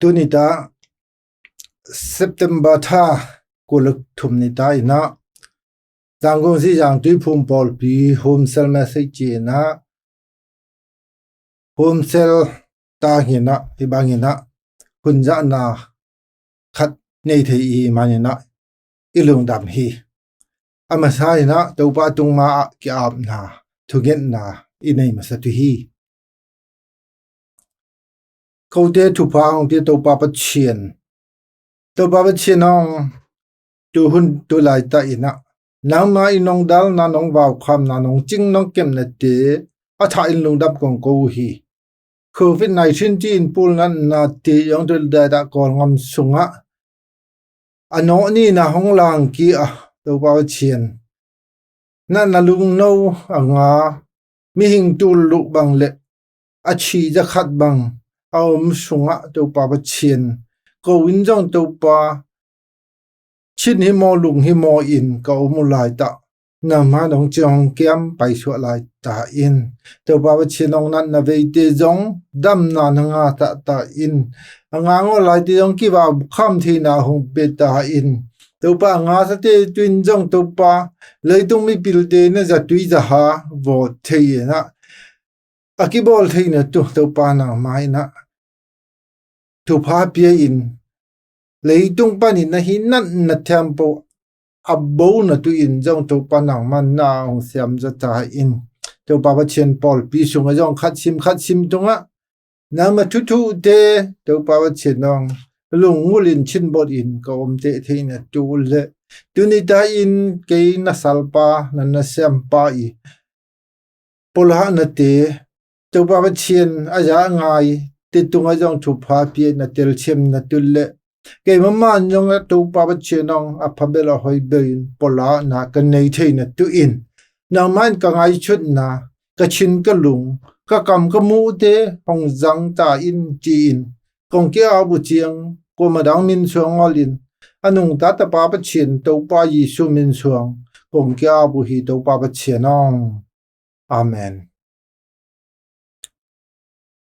tunita September tha kuluk thumnita ina tangong si jang tui phum pol pi home cell message na home cell ta hina ibangina kunja na khat nei thei I manina ilung dam hi amasai na topa tungma ki ap na thugen na inei masatu hi kote thupa ong ti topa pa chien ong tu hun tu lai ta ina nang ma inong dal na nong waw kham na nong ching nong kem na te a tha in lung dap kong ko hi COVID-19 ti in pul na ti yong dul da kol ngam sunga ano ni na hong lang ki a topa pa chien na lung no anga mi hing tu lu bang le a chi ja khat bang aum sunga topa pa chien ko win jong topa chin hi mo lung hi mo in ka mu lai ta na ma dong chong kiam pai su lai ta in topa pa chin ong nan na ve te jong dam na nga ta in anga ngo lai te jong ki ba kham thi na hong pe ta in topa nga sa te twin jong topa lei tung mi pil te na za tui za ha vo thei na akibol thei na tu topa na mai na thu pha pia in lấy tung pan in na hi nan na tempo abo na tu in jong to panang man na ong siam za ta in to baba chen pol pi sunga jong khat sim tunga na ma thu te to baba chen ong lung ngulin chin bot in ka om te theina tu le tu ni ta in ke na salpa na siam pa I polha na te to baba chen a ja ngai te tunga jong thu pha pi na tel chem na tu le ke mama nyong to pa ba chenong a phabela hoi bein pola na ka nei theina tu in na man ka ngai chut na ka chin ka lung ka kam ka mu te hong zang ta in ti in kong ke a bu chiang ko ma dang min chuang olin anung ta pa ba chen to pa yi su min chuang kong ke a bu hi to pa ba chenong amen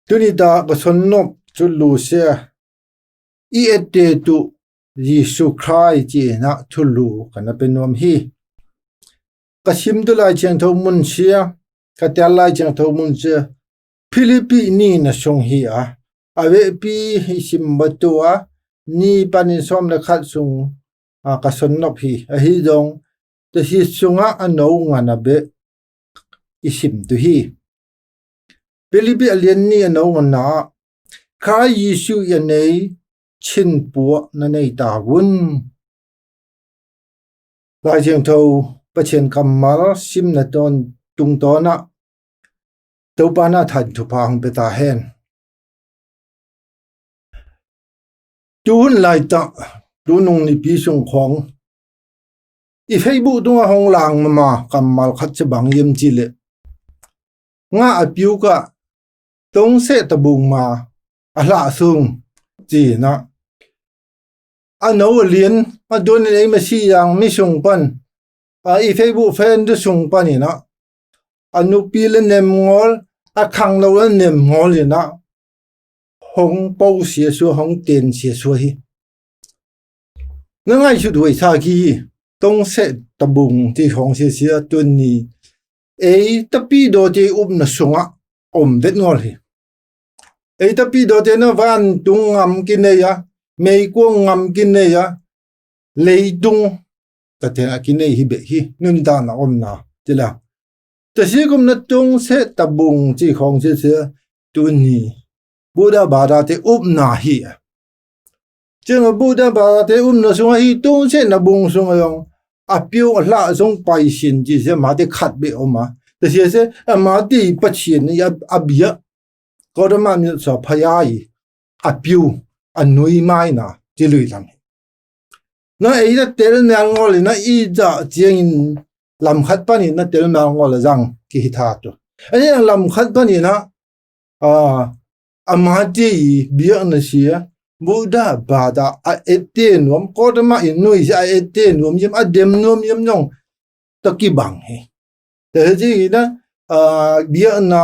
tunita ba sonnop chu lu se I ete tu Yesu Christ ji na thulu kana penom hi kasim tu lai chang tho mun sia ka tel lai chang tho mun sia Philippi ni na song hi a ave pi sim batua ni panin som na khat sung a ka son nop hi a hi dong te hi sunga ano nga na be isim tu hi Philippi alien ni ano nga na kha Yesu ya nei chin bua na nei ta wun lai chang tho pa chen kamal sim na ton tung to na to pa na than thu pa hong pe ta hen tun lai ta tu nung ni pi sung khong I Facebook tu hong lang ma kamal khat che bang yem chi le nga a piu ka tong se ta bung ma a la sung chi na ano lien a don nei ma si yang mi sung pan a I Facebook fan de sung pan ni na anu pi le nem ngol a khang lo le nem ngol ni na hong pau xie su hong ten xie su hi ngai chu dui sa ki tong se ta bung ti hong xie xie tun ni e ta pi do ti na sunga om vet ngol hi e ta pi do te na van tung ngam ki ne ya mei ko ngam kin ne ya leidung ta te akin nei hi be hi nun da na om na tila ta si kum na tung se tabung chi khong se tu ni buddha bada te na hi cheng buddha bada te na sunga hi tung se na bung sunga yong a piu a la song pai sin ji se ma te khat be oma ta se ma ti pa chin ya abia ko da ma mi so phaya yi a piu anui mai na ti lui lam na e da tel na ngol na I ja chiang lam khat pa ni na tel na ngol jang ki tha to ani lam khat pa ni na ama ti bia na sia buddha bada a ete nom ko da ma inui sa ete nom yem adem nom yem nong ta ki bang he te ji na bia na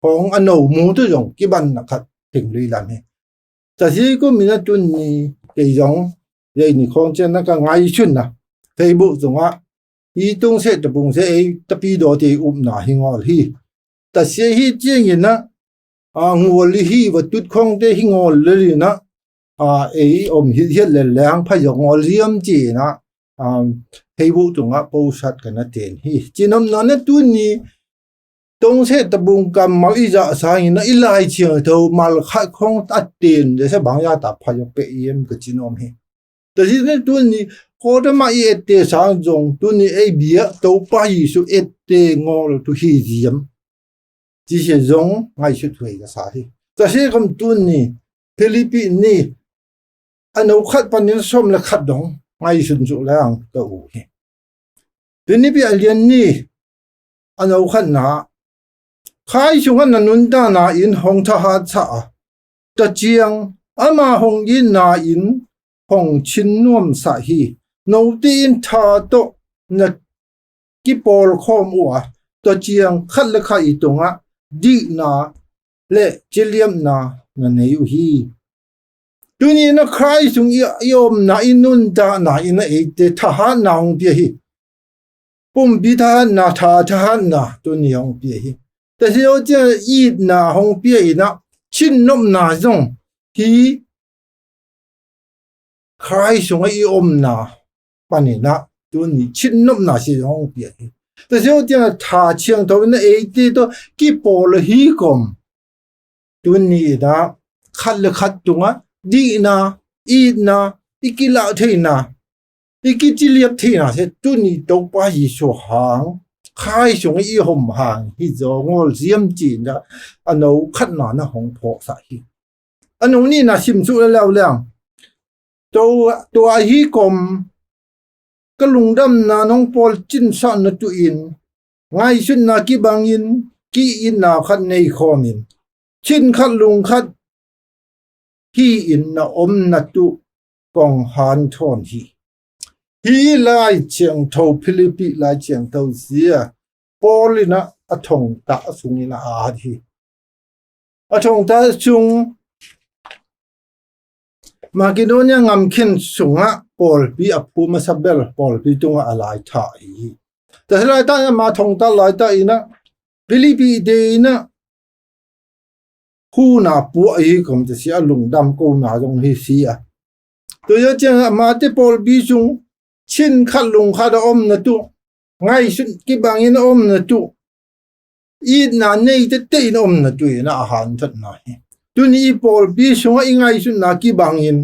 hong ano mu tu jong ki ban na khat ting lui lam he แต่ที่ก็มีนะตุนนี่ไอ้ยองไอ้นี่ของเจนนั่นก็ง่ายชุนนะเฟซบุ๊กตรงว่าอีตรงเสตบุงเสไอ้ตะปีโดที่อุ้มหนาหิงอลฮีแต่เสียฮีเจียงยินนะงัวลิฮีว่าตุดของเตหิงอลเลยนะไอ้อมฮิเทียนแรงพยองอลเลียมจีนะเฟซบุ๊กตรงว่าโพสต์กันนะเต็นฮีจีนำนั้นตุนนี่ตรงเสตบุงกับมาอีจะสายนะอีไลเชียงเท่ามาลขัดของตัดเต็นเดี๋ยวบางอย่างตัดพยองเปย์มก็จีนอมฮีแต่ที่นี่ตุนนี่ก็จะมาเอเตสางจงตุนนี่ไอ้เบียตัวไปสุเอเตงอลตุฮีจีมที่เสียจงง่ายสุดเลยก็สาเหตุแต่เสียคำตุนนี่ฟิลิปปินส์นี่อันนู้ขัดปันนี้ส้มและขัดดงง่ายสุดสุดแล้วตัวโอเคฟิลิปปินส์เรียนนี่อันนู้ขัดนะใครช่วงนั้นนุ่นตานาอินหงทหารชาจะเจียงอามาหงยินนาอินหงชินนวมสาฮีโนตีนทาโตนักกิปอลข้อมัวตัวเจียงขัดและขัดอีตรงอ่ะดีนาเละเจเลียมนานั่นเองฮีตัวนี้นะใครส่งยอมนาอินุนตานาอินเอเตทหารนางเปียฮีปุ่มพิธานาทหารนาตัวนี้หงเปียฮีแต่ที่เราจะอีดนาหงเปียฮีนะชินนมนาจงฮีใครส่งยอมนาปานี่นะตัวนี้ชินนมนาสิหงเปียฮีแต่ที่เราจะทาเชียงตัวนั้นเอเตตัวกิปอลฮีกอมตัวนี้นะขัดเลยขัดตรงอ่ะดีนะอีนะอีกิลาเทนะอีกิจิเลียบเทนะเสตัวนี้ตัวไปสุหางใครส่งอีหอมหางที่จะงอเสียมจีนนะอันนู้ขัดหนานะหงพอสาฮีอันนู้นี่นะชิมสุดแล้วเรื่องตัวฮีกอมก็ลุงดำนาน้องปอลจินสันนตุอินง่ายสุดนากีบางอินกีอินนาขัดในคอมินชินขัดลุงขัดฮีอินนาอมนาตุปองฮันทอนฮีไลเชียงทอฟิลิปปิไลเชียงทอเสียปอลินะอทงตาสุงินาอาดีอทงตาสุงมากิโดเนียงำขินสุงะปอลปีอภูมิสับเบลปอลปีตุงอะไรท่าอีแต่หลายท่านมาทงตาหลายท่าอีนะฟิลิปปินส์เดนะคู่นาปัวอีกผมจะเสียลุงดำกูนาจงฮิเสียตัวยังจะมาที่ปอลปีสุงชินขัดลุงขัดอมนะตุง่ายสุดกีบางอินอมนะตุอีนาเนยจะเตยนอมนะตุนะอาหารทัดนายตัวนี้ปอลปีสุงง่ายสุดนากีบางอิน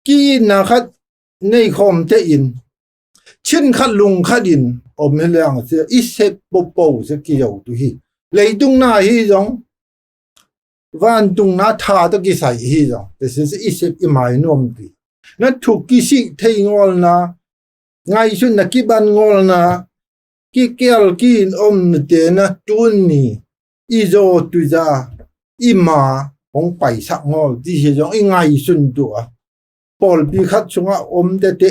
กีนาขัดในคอมเตอินชินขัดลุงขัดอินอมเฮลียงเสียอิเซปโปโปสกิยวตุฮีเลยตุงนาฮีจงวันตุงนาทาตกิใส่ฮีจงแต่สิ่งที่อิเซปอิมายนอมตีนั่นถูกกิสิเทงอลนะง่ายสุดนักกีบันงอลนะกิเกลกินอมเตนะตุนนี่อีโจตุจาอิมาของไปสักงอลที่เสียจงง่ายสุดตัวปอลปีขัดชงอมเต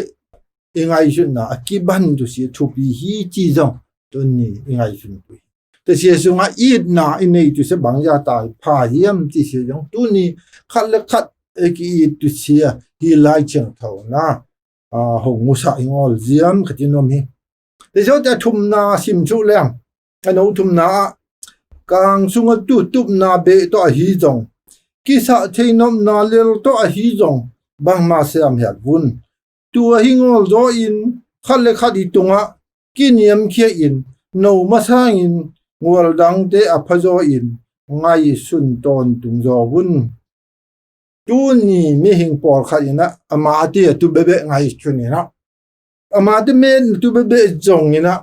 ง่ายสุดนะกีบันตัวเสียทุบีฮีจีจงตุนนี่ง่ายสุดตัวแต่เสียจงอีดนะอินนี่ตัวเสียบางยาตายพาเยี่ยมที่เสียจงตุนนี่ขัดเล็กขัดกีตัวเสียฮีไลเชียงเท่านะหงมุสายงอลเยี่ยมขจินอมีแต่เจ้าจะทุ่มนาสิมชุแรงอันนู้ทุ่มนากลางสุงตุบนาเบตัวฮีจงกิสะเทนอมนาเลลตัวฮีจงบางมาเสียมเหตุวุนตัวหิงอลโจอินขัดเล็กขัดอีตงะกินยมเขียอินโนมาสร้างอินงวลดังเตอพโจอินง่ายสุนตอนตุงโจวุนจูนี่มีหิงปอลขัดอินะอามาตีตุเบเบง่ายชุนี่นะอามาตีเมนตุเบเบจงอินะ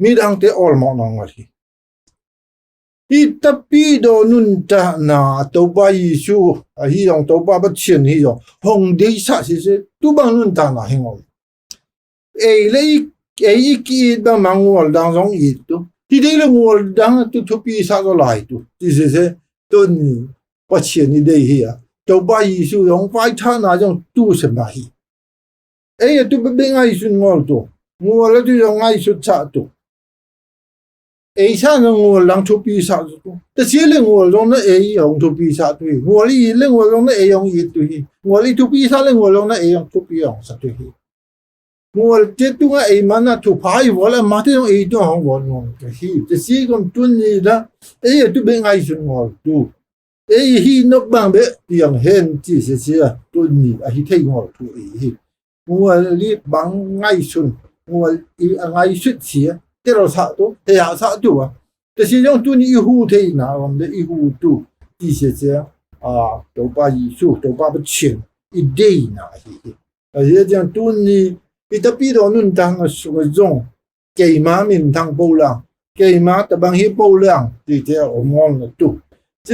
มีดังเตออลมอนองวะทีอีตับปีโดนุนตานาตัวไปชูฮียองตัวไปบัดเชียนฮียองหงเดชะสิเสตัวบังนุนตานาหิงอลเลยกีดบังมังวลดังสองอีตัวที่เรื่องวลดังตัวทุปีสักก็หลายตัวที่เสตัวนี้บัดเชียนนี่ได้ฮียตัวไปชูยองไปท่านาจงตัวเสมาฮีตัวเป็นไงสุนงอลตัวงอลแล้วตัวยองไงสุดชะตัว ấy sao nó ngồi lăng chụp bị sao tuแต่เสียเลยงอลงนะเอ้ยองทุบปีศาจตุยงอลีเลยงอลงนะเอ้ยองอีตุยงอลีทุบปีศาจเลยงอลงนะเอ้ยองทุบปีองสัตุยงอลเจตุงไอ้มันนะทุบพายวอลมาที่องเอ้ยตัวของวอลงแต่ฮีแต่เสียคนตุนนี่ละเอ้ยตุเป็นไงสุนงอลตุเอ้ยฮีนกบังเบะยังเห็นที่เสียตุนนี่ไอ้ที่เทงอลตุเอ้ยงอลีบังไงสุนงอลีไงสุดเสียที่เราสัตุที่อยากสัตุวะแต่是用对你一户推拿，我们的一户度一些这啊，都把艺术都把不钱一对拿去，而且这样对你，你特别到nun当个说种，给马面当保量，给马特帮去保量，对这我们了度，这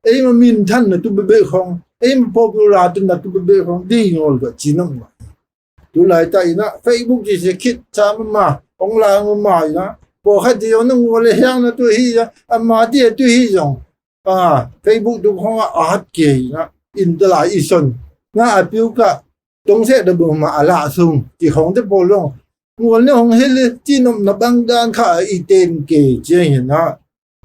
哎嘛面摊了都不被空，哎嘛保不拉顿了都不被空，对我个只能嘛，都来在那 Facebook 这些 kit 咱们嘛，online 我买啦。พอขัดเดียวนั่งวัวเลยยังนะตัวฮีนะอามาเดียตัวฮีจงFacebook ดูของอาร์ตเกย์นะอินเตอร์ไลน์อีสันน่าพิวกะตรงเสด็จบุมาอาลาซุงที่ของเด็กโปรลงวัวเนี่ยของเฮลจีนนับบังดานข้าอีเตนเกย์เจนนะ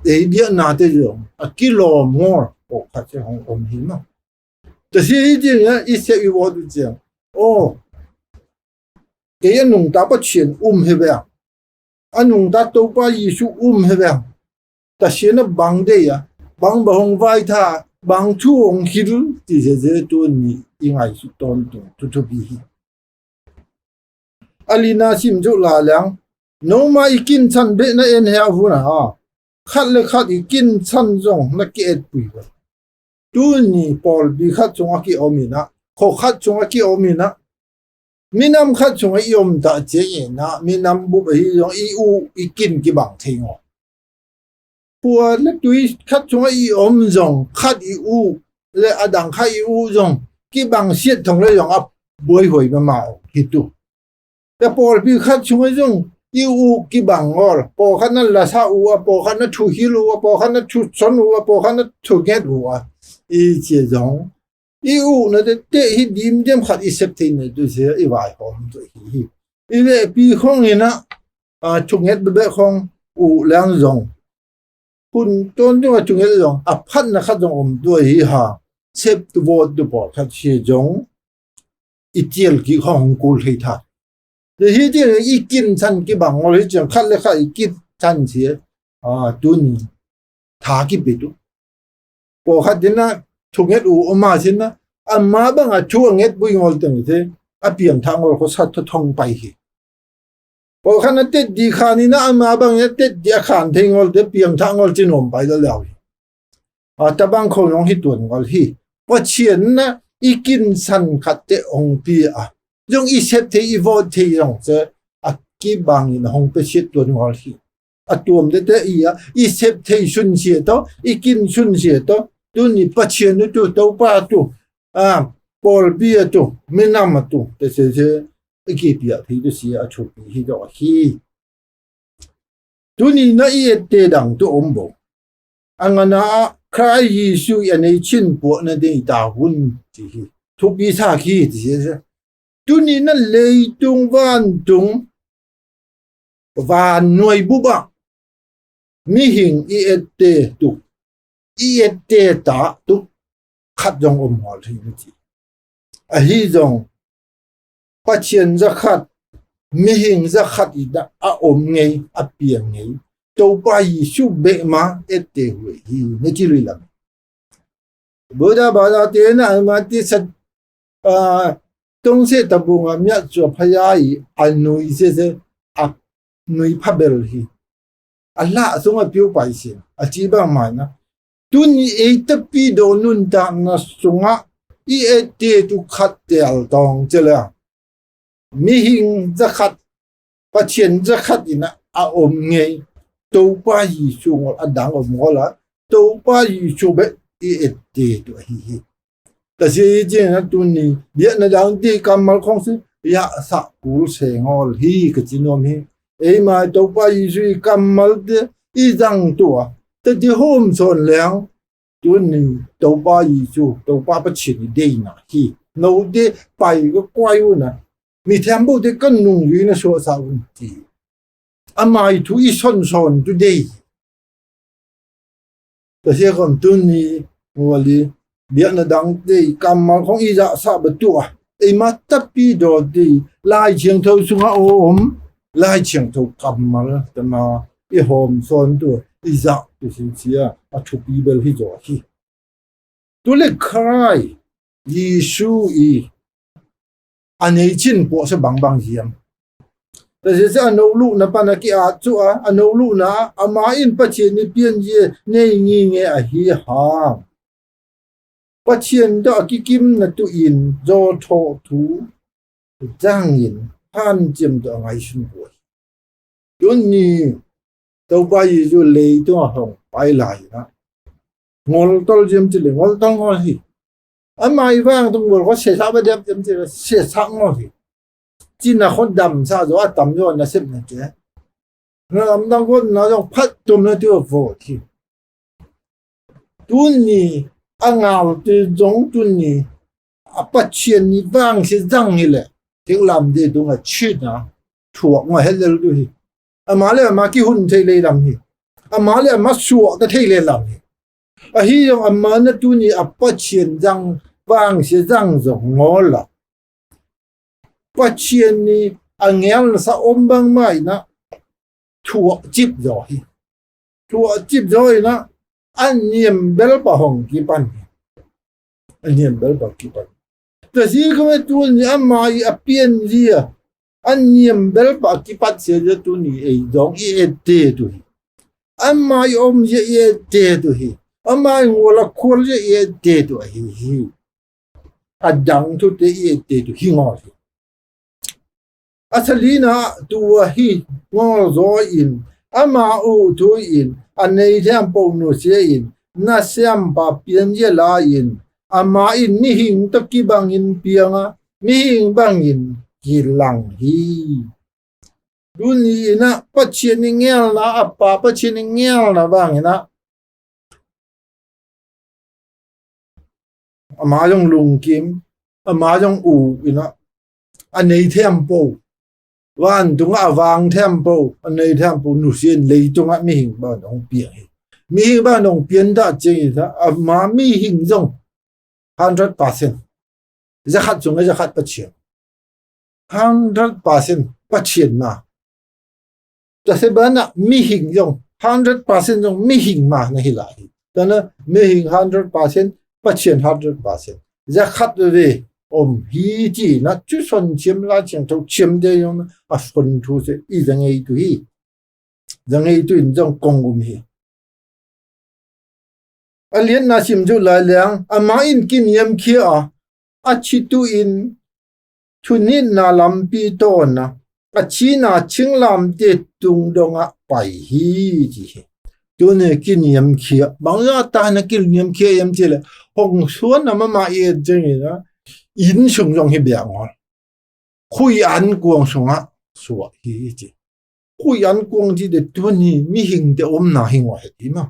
เดียนาเตจงกิโลมัวโอ้ขัดเจ้าของอมหิมะแต่สิ่งที่เนี่ยอีเสียอีวอดูเจ้าโอ้เกย์นุ่งตาปะเชียนเฮเบียอันนุ่งตาตัวป้ายิสุเฮเบียแต่เสียนบังเดียบังบ่งไว้ท่าบังช่วงฮิลที่จะตัวนี้ยังไงสุดตอนตัวทุบีอลีนาชิมจุลาเลียงโนมาอีกินชันเบนเอ็นเฮาฟูนะขัดเลยขัดอีกินชันจงนักเก็ตปุยตัวนี้พอลบีขัดจงอากิอมินะขอขัดจงอากิอมินะมีน้ำขัดจงอีอมตาเจียนะมีน้ำบุบอีจงอีอูอีกินกี่บังเทงอ๋อพวกเล็กตัวขัดจงอีอมจงขัดอีอูและอดังขัดอีอูจงกี่บังเสียทงเลยจงอับบวยหวยมามาคิดดูแต่พอพี่ขัดจงจงอีอูกี่บังอ๋อพอขัดนั้นละซาอูพอขัดนั้นถูฮิลูพอขัดนั้นถูสนอูพอขัดนั้นถูเกตอูอีเจียจงอีอูนั่นเตะฮิดิมเจมขัดอีเซปตินเนี่ยดูเสียอีวายของตัวฮีอีเล่ปีของเงินนะถูเกตเบะของอูเลี้ยงจงคุณต้นที่ว่าจุงเอจงพันนะครับจงด้วยฮีฮะเซฟตัววอดตัวปอดขัดเชียจงอีเจียลกี่ของกูเลยทัดแต่ฮีเจียลอีกินชันกี่บังอะไรจังขัดเลยขัดอีกินชันเสียตัวนี้ทากี่ปิดตัวพอขัดเนี่ยนะจุงเออูมาสินะมาบังช่วงเอบุยงอลตังเถอะเปลี่ยนทางอลเขาสัตว์ทองไปฮีพอขณะเด็ดดีขานี่นะมาบางเนี่ยเด็ดดีขานทิ้งอลเด็ดเพียงทางอลจีนอมไปแล้วแต่บางคนลองฮิตตัวอลฮีว่าเชียนนะอีกินสันขัดเตองปียังอีเซฟเทอีวอดเทยังจะกี่บางนี่นะฮงไปเช็ดตัวอลฮีตัวมันเด็ดอีเซฟเทชุนเสียตัวอีกินชุนเสียตัวนี่ปัจเจียนตัวป้าตัวปอลเบียตัวไม่นำมาตัวแต่เสีย一个比较提的是出比去到去，ตัวนี้นะอีเตดังตัวอมบ่อันนั้นใครยิสุยันในชิ้นปวดนั่นเองตาหุ่นที่ทุกปีชาขี้ที่เสียตัวนี้นั่นเลยตรงวันหน่วยบุบะมีหิงอีเตตุอีเตตาตุขัดจงอมหัวที่นี่ฮีจงปัจเจียนจะขัดมีหิงจะขัดอีกนะอมไงเปียงไงตัวไปสุเบมาเตหุยนี่จิลุยละบูดาบาดาเตนะมาที่สัตตรงเสตบุงมีจัวพยายอันนุยเสนุยพับเบลฮีอัลลาสงฆ์พิวไปเสียจีบังมานะตุนตปีโดนุนตานะสงฆ์อีเตตุขัดเตลตองเจริญมีหิงจะขัดปัจเจียนจะขัดอีนะอมไงตัวป้ายิสุงดังอมก็ละตัวป้ายิสุเบอีเตตัวฮีแต่สิ่งที่นะตัวนี้เดี๋ยวนะดังที่กำมัลของสิยาสักกูเสงอลฮีก็จีนอมฮีมาตัวป้ายิสุกำมัลเดอีจังตัวแต่ที่โฮมส่วนแล้วตัวนี้ตัวป้ายิสุตัวป้าปัจเจียนได้นะฮีโน้ตไปก็กวายนะมีแถมบุตรก็นุ่งอยู่ในโซซาอุนตี amai thu I son today ta se kom tu ni wali bia na dang te kamal khong I za sa betua e ma tapi do di lai chiang tho sunga om lai chiang tho kamal ta ma I hom son tu I za tu sin sia a thu pi bel hi zo hi tu le khai Yesu I anei chin po se bang hiam ta se ano lu na pa na ki a chu a ano lu na ama in pa chen ni pian je nei ngi nge a hi ha pa chen da ki kim na tu in zo tho thu jang in han jem da ngai sun bo yun ni to ba yi ju le to hong pai lai na ngol tol jem ti le ngol tong ho hi amai wang tung bo ko se sa ba dem jem ti se sang mo hi chỉ là con đầm sao rồi tầm rồi là xếp này chứ nó làm đang con nó trong phát tôm nó tiêu phổ thì tuần này ăn ngào từ giống tuần này bắt chuyện như vang sẽ răng như lệ tiếng làm gì đúng là chuyện à thuộc ngoài hết rồi đi mà lại mà cái hôn thấy lấy làm gì mà lại mà sủa ta thấy lấy làm gì hi trong mà nó tuần này bắt chuyện răng vang sẽ răng rồi ngó là bắt chuyện ni anh em là sao ôm băng mai na thuộc chip rồi na anh niệm bel bảo hồng kỳ pan anh niệm bel bảo kỳ panแต่สิ่งที่ตัวนี้อันมาอีเปลี่ยนgì anh niệm bel bảo kỳ panเสียจะตัวนี้ไอ้ดองอีเตตัวนี้อันมาอีอมจะอีเตตัวนี้อันมาอีวัวละคนจะอีเตตัวนี้อันดังทุกที่อีเตตัวนี้งอAsalina tua hi ngol zo in ama u tu in anei tempo no se in na siam pa pian je la in ama in mi hing to ki bang in pianga mi hing bang in ki lang hi duni na pa chen ngel na apa pa chen ngel na bang na ama jong lung kim ama jong u ina anei tempoวันตรงวางเทมโปในเทมโปนุเซียนเลยตรงมีหิงบ้านองเปียมีหิงบ้านองเปียนได้จริงๆมามีหิงจง100%จะขัดจงจะขัดปัจเจียน100%ปัจเจียนมาแต่เสบ้านน่ะมีหิงจง100%จงมีหิงมาในหิลายแต่นะมีหิง100%ปัจเจียน100%จะขัดเลยhi ji na chu son chim la chang to chim de yong a son thu se I jang ei tu in jong kong hi alien na sim ju la lang ama in kin yam khia a chi tu in thunin na lam pi to na a chi na ching lam te tung donga pai hi ji tu ne kin yam khia bang ya ta na kin yam khia yam che le hong suan na ma e jeng na in sung jong hi bia ngol khui an kuang sunga suwa hi chi khui an kuang ji de tu ni mi hing de na hing wa hi ma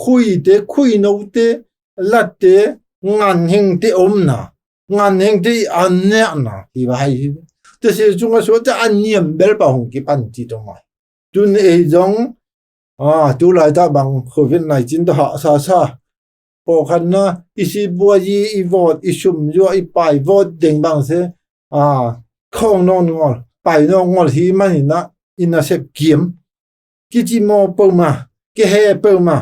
khui no te la te ngan hing te na ngan hing te an ne na hi ba hi te se junga so ta an niam bel ba hong ki pan ti to mai tun e jong tu lai ta bang COVID-19 da ha saพอคันนะอิสิบัวยีอีวอดอิชุมยัวอีไปวอดเด้งบางเสข้องนอนงอไปนอนงอที่มันนะอินาเซบเกียมกิจิมอเปิลมาเกเฮเปิลมา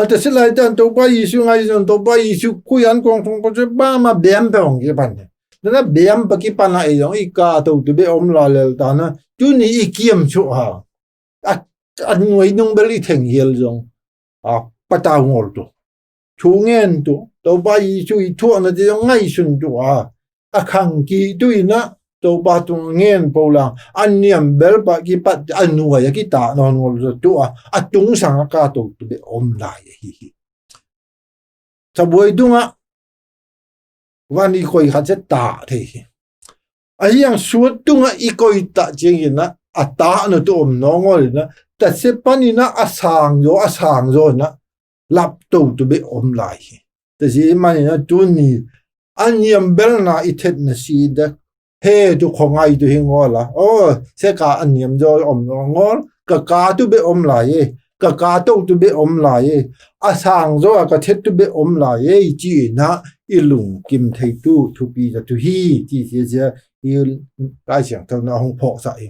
แต่สิไลตันตัวไปอิชุไงจนตัวไปอิชุคุยอันกองทงก็จะบ้ามาเบียมไปของกี่ปันเนี่ยแล้วนะเบียมปกิปันอะไรอย่างอีกาตัวตัวเบอมลาเลลตานะจุนี่อีเกียมชัวอันงวยนุ่งเบลีเทงเฮลจงปะตางอลตัว중엔 또 바이 주이 투어는 저 ngay 순도아 아칸기 두이나 또 바통엔 볼랑 안니엄 벨바기 빠 안누가 기타 너는 또 아뚱상아까 또 엄라에 히히 자 보이둥아 완이 거의 같이 다 되히 아이양 수뚱아 이거이 다 쟁이나 아따는 또 없노걸나 따세판이나 아상조나 lap to be lai te si mani na tu ni an yam bel na ithet na si da he tu khongai tu hingola o se ka aniam jo om ngol ka tu be om lai ka to tu be om lai asang zo ka thet tu be om lai chi na ilung kim thei tu thu pi ja tu hi chi se ja il lai siang thau na hong phok sai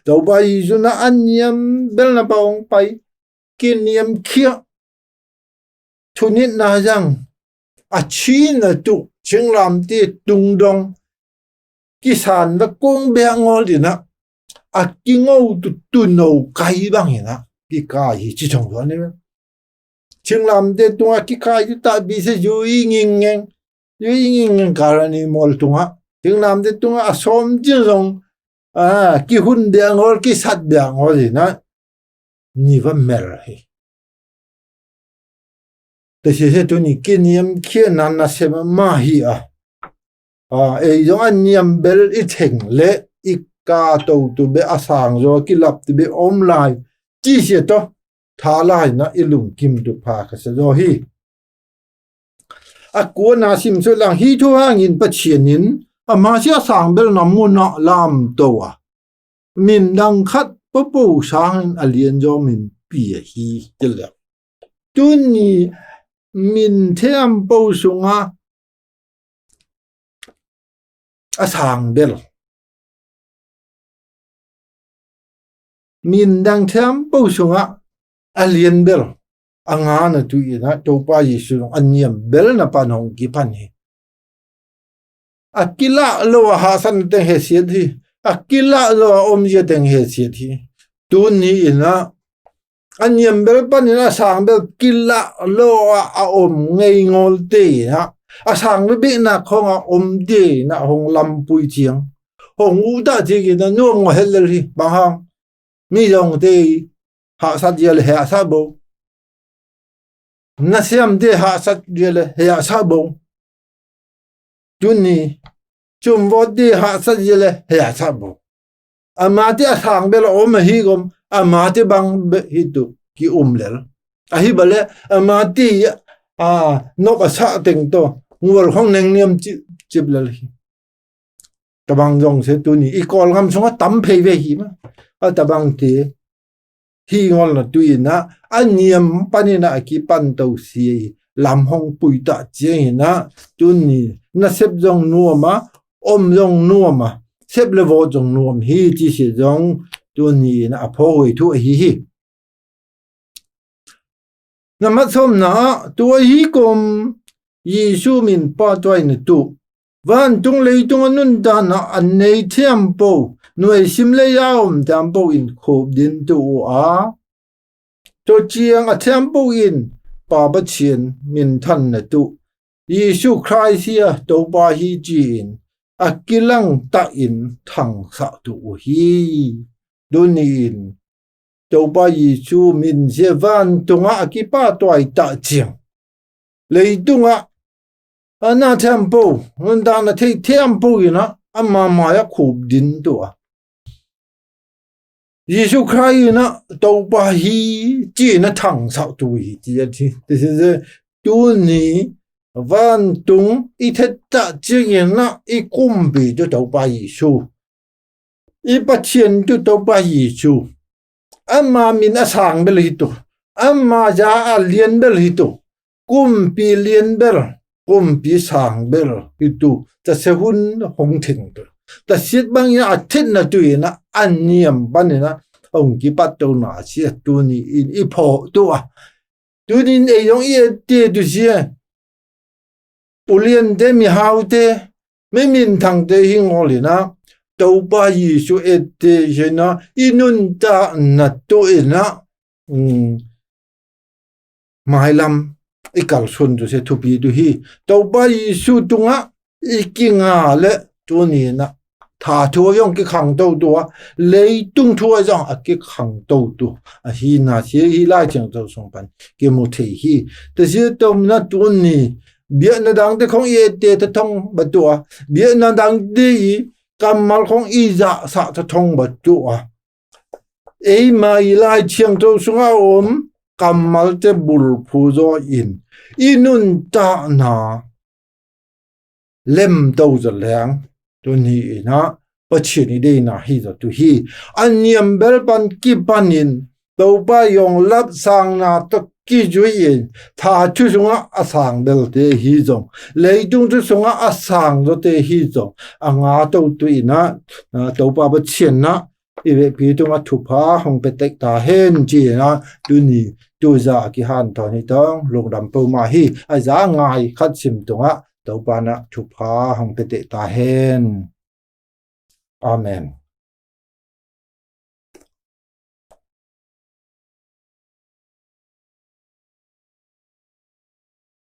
to bai zu na aniam bel na baong pai kin niam khia thu nit na jang a chi na tu ching lam ti tung dong ki san da kong be ngol di na a ki ngau tu no kai bang na ki ka hi chi chong do ne ching lam de tu a ki kai ta bi se yu nging ka ra ni mol tu nga ching lam de tu a som ji rong ki hun de ngol ki sat de ngol di na ni va mer hi te se tu ni ki niam khia nan na se ma hi giống anh niệm bel ít thèn lệ ít ca tàu tu be asang rồi ki lap tu be om lai chi se to tha lai na ilung kim tu pha ka se zo hi a ko na sim so lang hi thu hang in pa chien in a ma sia sang bel na mu na lam to min dang khat po po sang alien jo min pi hi tel tu ni min them po sunga asang bel min dang them po sunga alien bel anga na tu ina to pa yesu anyam bel na panong ki pan hi akila lo ha san te he si thi akila lo om je teng he si thi tu ni ina anyam bel pan ina sang bel kila lo a om ngei ngol te ha asang be na khong a om de na hong lam pui chiang hong u da ji ki na no ngo hel ri bang hang mi jong de ha sat ye le ha sa bo na siam de ha sat ye le ha sa bo tu ni chum vo de ha sat ye le ha sa bo ama te asang be lo om hi gom ama te bang be hi tu ki le a hi bale ama ti no ka sa teng to ngol khong neng niam chip la hi tabang jong se tu ni i kol ngam songa tam phei ve hi ma a tabang te hi ngol na tu ina aniam panina ki pan to si lam hong pui ta che na tu ni na sep jong nuama om jong nuama sep le vo jong nuam hi chi se jong tu ni na pho hoi thu hi na ma som na tu hi kom Yesu min pa toy na tu van tung lei tung anun da na an nei tempo noi sim le yaom tempo in khob din tu to chiang a tempo in pa ba chien min than na tu Yesu Christ here to ba hi jin a kilang ta in thang sa tu hi dunin to ba Yesu min je van tunga ki pa toy ta chiang lei tunga ana tempo nda na the tempo ina amma ma ya khub din to Yesu Christ na to ba hi chi na thang sa tu hi chi thi this is tu ni van tung I the ta chi na I kum bi to ba Yesu I pa chien to ba Yesu amma min asang bel hi to amma ja a lien bel hi to kum pi lien bel kum pi sang bel itu ta se hun hong thing to ta sit bang ya thin na tu na an niam ban na ong ki pat to na si tu ni in I pho tu ni e yong ye te tu si ulien de mi hau te me min thang te hing oli na to ba Yesu et te jena inun ta na to ina mai lam ikal sun tu se thu pi tu hi to ba Yesu tunga ikinga le tu ni na tha thu yong ki khang to tu lei tung thu jang a ki khang to tu a hi na se hi lai chang to song pan ke mo the hi te se tom na tu ni bia na dang te khong ye te ta thong ba tu bia na dang de kamal khong I za sa ta thong ba tu ei mai lai chang to sunga om kamal te bul phu zo in inun ta na lem to za lang tu ni na pachi ni de na hi zo tu hi anyam bel pan ki panin to pa yong lap sang na to ki ju yin tha chu sunga asang bel te hi zo leidung tu sunga asang zo te hi zo anga to tu ina to pa ba chen na iwe pi tu ma thu pha hong pe tek ta hen chi na tu ni tu za ki han to ni tong lung dam po ma hi a za ngai khat sim tunga to pa na thu pha hong pe tek ta hen amen